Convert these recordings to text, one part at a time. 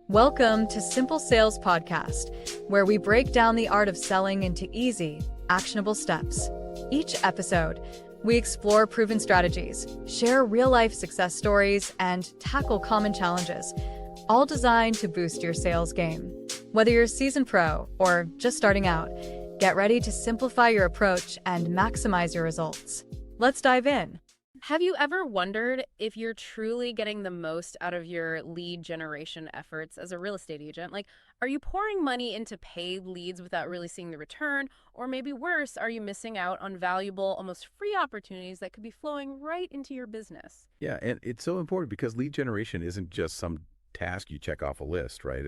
Welcome to Simple Sales Podcast, where we break down the art of selling into easy, actionable steps. Each episode, we explore proven strategies, share real-life success stories, and tackle common challenges, all designed to boost your sales game. Whether you're a seasoned pro or just starting out, get ready to simplify your approach and maximize your results. Let's dive in. Have you ever wondered if you're truly getting the most out of your lead generation efforts as a real estate agent? Like, are you pouring money into paid leads without really seeing the return? Or maybe worse, are you missing out on valuable, almost free opportunities that could be flowing right into your business? Yeah, and it's so important because lead generation isn't just some task you check off a list, right?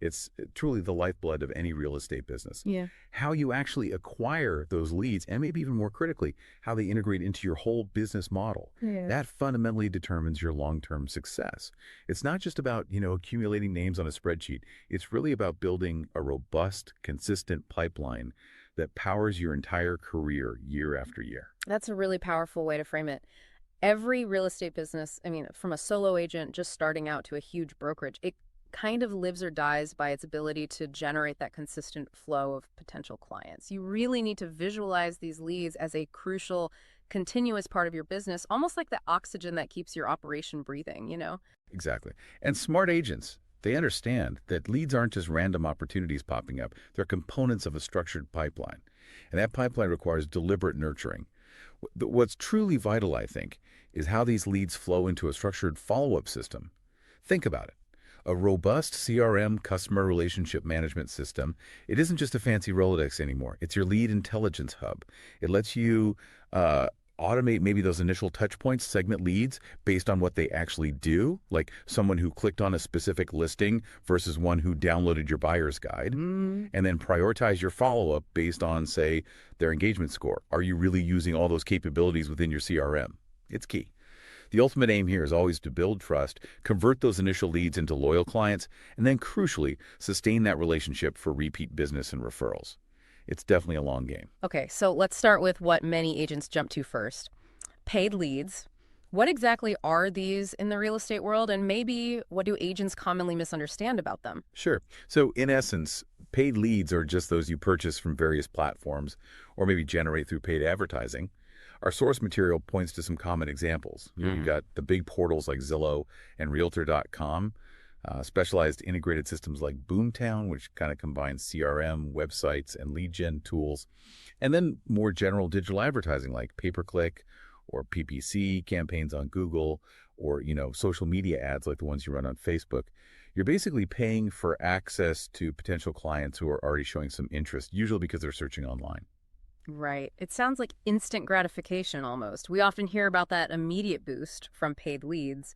It's truly the lifeblood of any real estate business. Yeah. How you actually acquire those leads, and maybe even more critically, how they integrate into your whole business model. Yeah. That fundamentally determines your long-term success. It's not just about, accumulating names on a spreadsheet. It's really about building a robust, consistent pipeline that powers your entire career year after year. That's a really powerful way to frame it. Every real estate business, from a solo agent just starting out to a huge brokerage, it kind of lives or dies by its ability to generate that consistent flow of potential clients. You really need to visualize these leads as a crucial, continuous part of your business, almost like the oxygen that keeps your operation breathing, Exactly. And smart agents, they understand that leads aren't just random opportunities popping up. They're components of a structured pipeline. And that pipeline requires deliberate nurturing. What's truly vital, I think, is how these leads flow into a structured follow-up system. Think about it. A robust CRM, customer relationship management system, it isn't just a fancy Rolodex anymore. It's your lead intelligence hub. It lets you automate maybe those initial touch points, segment leads based on what they actually do, like someone who clicked on a specific listing versus one who downloaded your buyer's guide, and then prioritize your follow-up based on, say, their engagement score. Are you really using all those capabilities within your CRM? It's key. The ultimate aim here is always to build trust, convert those initial leads into loyal clients, and then crucially, sustain that relationship for repeat business and referrals. It's definitely a long game. Okay, so let's start with what many agents jump to first. Paid leads. What exactly are these in the real estate world, and maybe what do agents commonly misunderstand about them? Sure. So in essence, paid leads are just those you purchase from various platforms or maybe generate through paid advertising. Our source material points to some common examples. You've got the big portals like Zillow and Realtor.com, specialized integrated systems like Boomtown, which kind of combines CRM, websites, and lead gen tools, and then more general digital advertising like pay-per-click or PPC campaigns on Google, or social media ads like the ones you run on Facebook. You're basically paying for access to potential clients who are already showing some interest, usually because they're searching online. Right. It sounds like instant gratification almost. We often hear about that immediate boost from paid leads.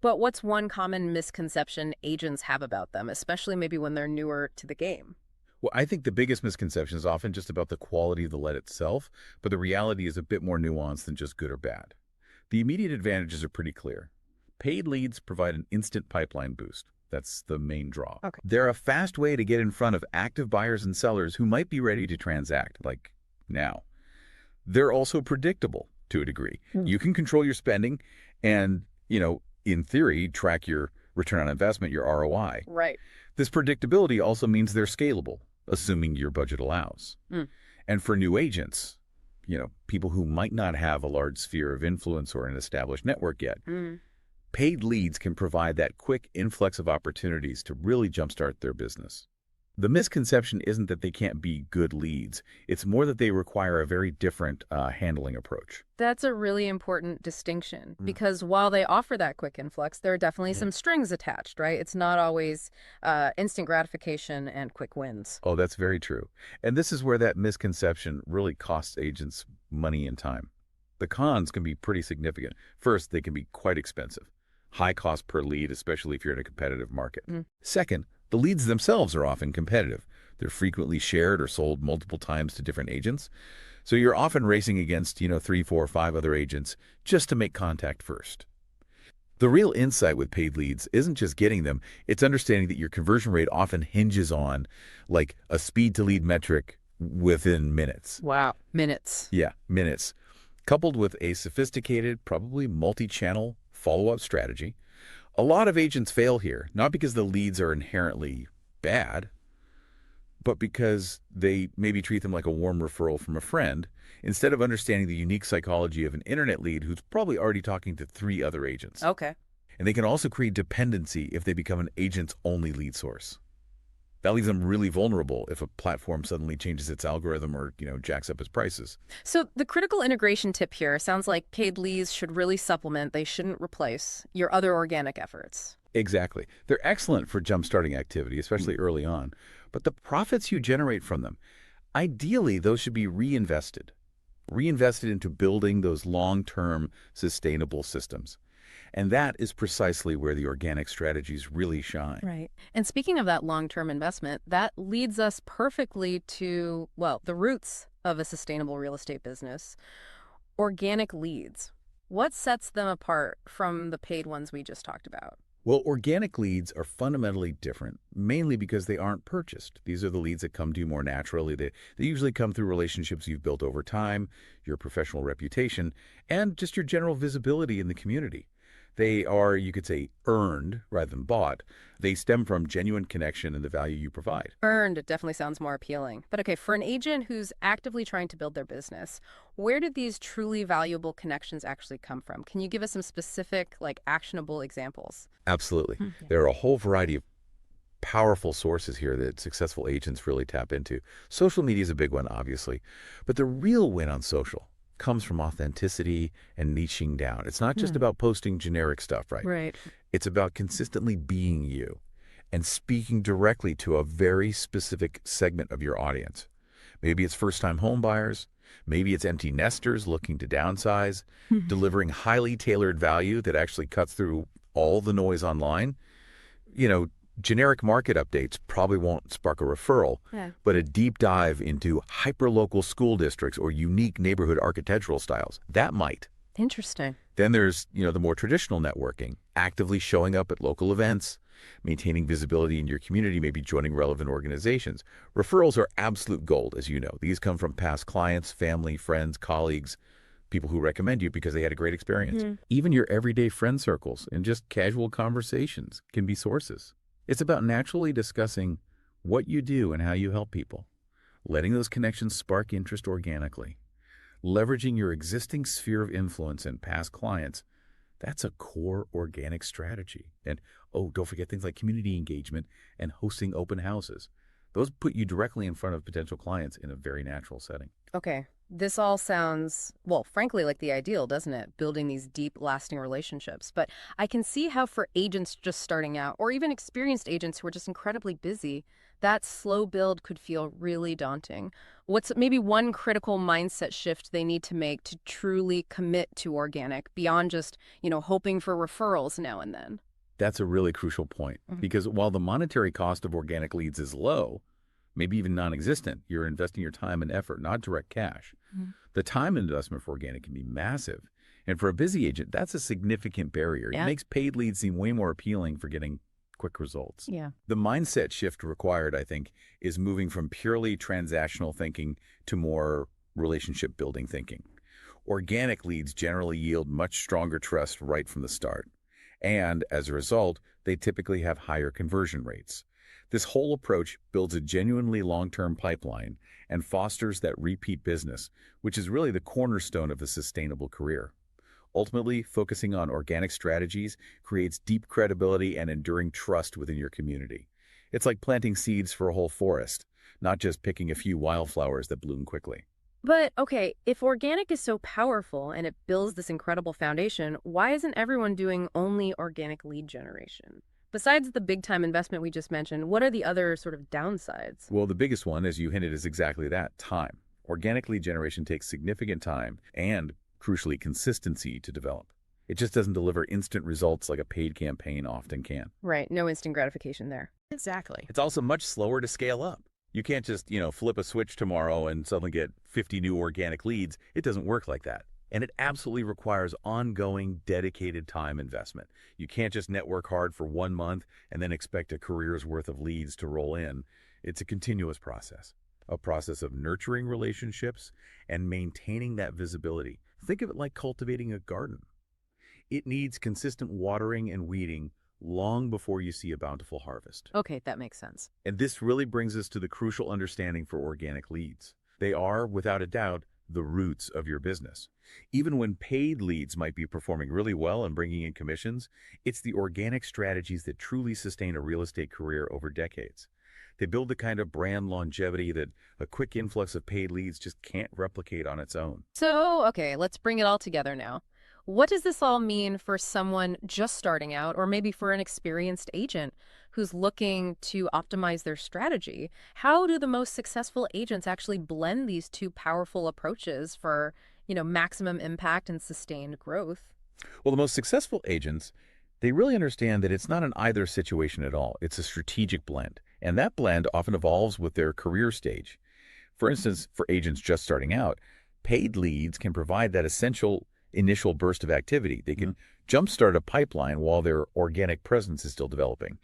But what's one common misconception agents have about them, especially maybe when they're newer to the game? Well, I think the biggest misconception is often just about the quality of the lead itself, but the reality is a bit more nuanced than just good or bad. The immediate advantages are pretty clear. Paid leads provide an instant pipeline boost. That's the main draw. Okay. They're a fast way to get in front of active buyers and sellers who might be ready to transact, like now. They're also predictable to a degree. You can control your spending and, in theory, track your return on investment, your ROI. Right. This predictability also means they're scalable, assuming your budget allows. And for new agents, people who might not have a large sphere of influence or an established network yet, paid leads can provide that quick influx of opportunities to really jumpstart their business. The misconception isn't that they can't be good leads. It's more that they require a very different handling approach. That's a really important distinction because while they offer that quick influx, there are definitely some strings attached, right? It's not always instant gratification and quick wins. Oh, that's very true. And this is where that misconception really costs agents money and time. The cons can be pretty significant. First, they can be quite expensive. High cost per lead, especially if you're in a competitive market. Second, the leads themselves are often competitive. They're frequently shared or sold multiple times to different agents. So you're often racing against, 3, 4, 5 other agents just to make contact first. The real insight with paid leads isn't just getting them, it's understanding that your conversion rate often hinges on like a speed to lead metric within minutes. Wow. Minutes. Yeah, minutes. Coupled with a sophisticated, probably multi-channel follow-up strategy, A lot of agents fail here, not because the leads are inherently bad, but because they maybe treat them like a warm referral from a friend instead of understanding the unique psychology of an internet lead who's probably already talking to 3 other agents. Okay. And they can also create dependency if they become an agent's only lead source. That leaves them really vulnerable if a platform suddenly changes its algorithm or, jacks up its prices. So the critical integration tip here sounds like paid leads should really supplement, they shouldn't replace your other organic efforts. Exactly. They're excellent for jump-starting activity, especially early on. But the profits you generate from them, ideally, those should be reinvested into building those long-term sustainable systems. And that is precisely where the organic strategies really shine. Right. And speaking of that long-term investment, that leads us perfectly to, well, the roots of a sustainable real estate business, organic leads. What sets them apart from the paid ones we just talked about? Well, organic leads are fundamentally different, mainly because they aren't purchased. These are the leads that come to you more naturally. They usually come through relationships you've built over time, your professional reputation, and just your general visibility in the community. They are, you could say, earned rather than bought. They stem from genuine connection and the value you provide. Earned definitely sounds more appealing. But okay, for an agent who's actively trying to build their business, where did these truly valuable connections actually come from? Can you give us some specific, actionable examples? Absolutely. Yeah. There are a whole variety of powerful sources here that successful agents really tap into. Social media is a big one, obviously. But the real win on social comes from authenticity and niching down. It's not just about posting generic stuff, right? Right. It's about consistently being you and speaking directly to a very specific segment of your audience. Maybe it's first-time home buyers. Maybe it's empty nesters looking to downsize, delivering highly tailored value that actually cuts through all the noise online. Generic market updates probably won't spark a referral, but a deep dive into hyperlocal school districts or unique neighborhood architectural styles, that might. Interesting. Then there's, the more traditional networking, actively showing up at local events, maintaining visibility in your community, maybe joining relevant organizations. Referrals are absolute gold, as you know. These come from past clients, family, friends, colleagues, people who recommend you because they had a great experience. Even your everyday friend circles and just casual conversations can be sources. It's about naturally discussing what you do and how you help people, letting those connections spark interest organically, leveraging your existing sphere of influence and past clients. That's a core organic strategy. And, don't forget things like community engagement and hosting open houses. Those put you directly in front of potential clients in a very natural setting. Okay. This all sounds, well, frankly, like the ideal, doesn't it? Building these deep, lasting relationships. But I can see how for agents just starting out, or even experienced agents who are just incredibly busy, that slow build could feel really daunting. What's maybe one critical mindset shift they need to make to truly commit to organic beyond just, hoping for referrals now and then? That's a really crucial point, because while the monetary cost of organic leads is low, maybe even non-existent, you're investing your time and effort, not direct cash. The time investment for organic can be massive. And for a busy agent, that's a significant barrier. Yeah. It makes paid leads seem way more appealing for getting quick results. Yeah. The mindset shift required, I think, is moving from purely transactional thinking to more relationship building thinking. Organic leads generally yield much stronger trust right from the start. And as a result, they typically have higher conversion rates. This whole approach builds a genuinely long-term pipeline and fosters that repeat business, which is really the cornerstone of a sustainable career. Ultimately, focusing on organic strategies creates deep credibility and enduring trust within your community. It's like planting seeds for a whole forest, not just picking a few wildflowers that bloom quickly. But, okay, if organic is so powerful and it builds this incredible foundation, why isn't everyone doing only organic lead generation? Besides the big-time investment we just mentioned, what are the other sort of downsides? Well, the biggest one, as you hinted, is exactly that, time. Organic lead generation takes significant time and, crucially, consistency to develop. It just doesn't deliver instant results like a paid campaign often can. Right, no instant gratification there. Exactly. It's also much slower to scale up. You can't just, flip a switch tomorrow and suddenly get 50 new organic leads. It doesn't work like that. And it absolutely requires ongoing, dedicated time investment. You can't just network hard for 1 month and then expect a career's worth of leads to roll in. It's a continuous process, a process of nurturing relationships and maintaining that visibility. Think of it like cultivating a garden. It needs consistent watering and weeding long before you see a bountiful harvest. Okay, that makes sense. And this really brings us to the crucial understanding for organic leads. They are, without a doubt, the roots of your business. Even when paid leads might be performing really well and bringing in commissions, it's the organic strategies that truly sustain a real estate career over decades. They build the kind of brand longevity that a quick influx of paid leads just can't replicate on its own. So, okay, let's bring it all together now. What does this all mean for someone just starting out, or maybe for an experienced agent who's looking to optimize their strategy? How do the most successful agents actually blend these two powerful approaches for, maximum impact and sustained growth? Well, the most successful agents, they really understand that it's not an either situation at all. It's a strategic blend. And that blend often evolves with their career stage. For instance, for agents just starting out, paid leads can provide that essential initial burst of activity. They can jumpstart a pipeline while their organic presence is still developing.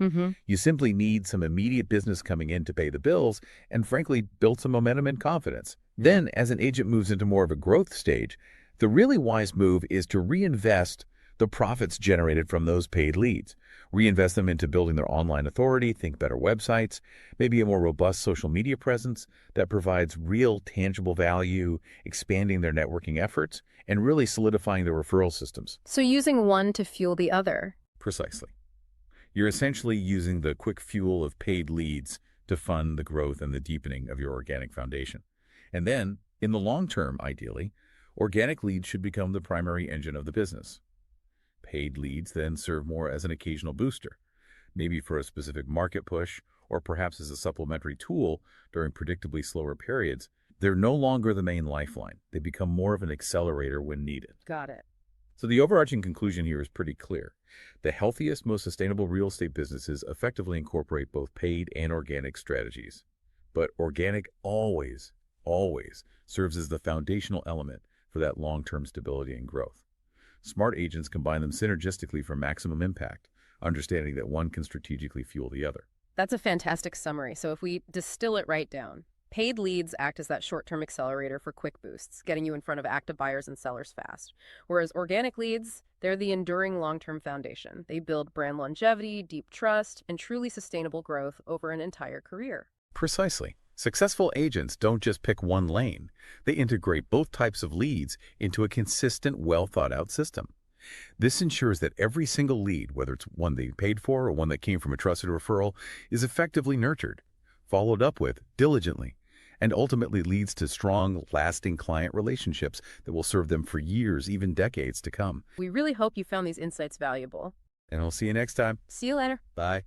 You simply need some immediate business coming in to pay the bills and, frankly, build some momentum and confidence. Then, as an agent moves into more of a growth stage, the really wise move is to reinvest the profits generated from those paid leads. Reinvest them into building their online authority, think better websites, maybe a more robust social media presence that provides real tangible value, expanding their networking efforts, and really solidifying their referral systems. So using one to fuel the other. Precisely. You're essentially using the quick fuel of paid leads to fund the growth and the deepening of your organic foundation. And then, in the long term, ideally, organic leads should become the primary engine of the business. Paid leads then serve more as an occasional booster, maybe for a specific market push or perhaps as a supplementary tool during predictably slower periods. They're no longer the main lifeline. They become more of an accelerator when needed. Got it. So the overarching conclusion here is pretty clear. The healthiest, most sustainable real estate businesses effectively incorporate both paid and organic strategies. But organic always serves as the foundational element for that long-term stability and growth. Smart agents combine them synergistically for maximum impact, understanding that one can strategically fuel the other. That's a fantastic summary. So if we distill it right down, paid leads act as that short-term accelerator for quick boosts, getting you in front of active buyers and sellers fast. Whereas organic leads, they're the enduring long-term foundation. They build brand longevity, deep trust, and truly sustainable growth over an entire career. Precisely. Successful agents don't just pick one lane. They integrate both types of leads into a consistent, well-thought-out system. This ensures that every single lead, whether it's one they paid for or one that came from a trusted referral, is effectively nurtured, followed up with diligently, and ultimately leads to strong, lasting client relationships that will serve them for years, even decades to come. We really hope you found these insights valuable. And I'll see you next time. See you later. Bye.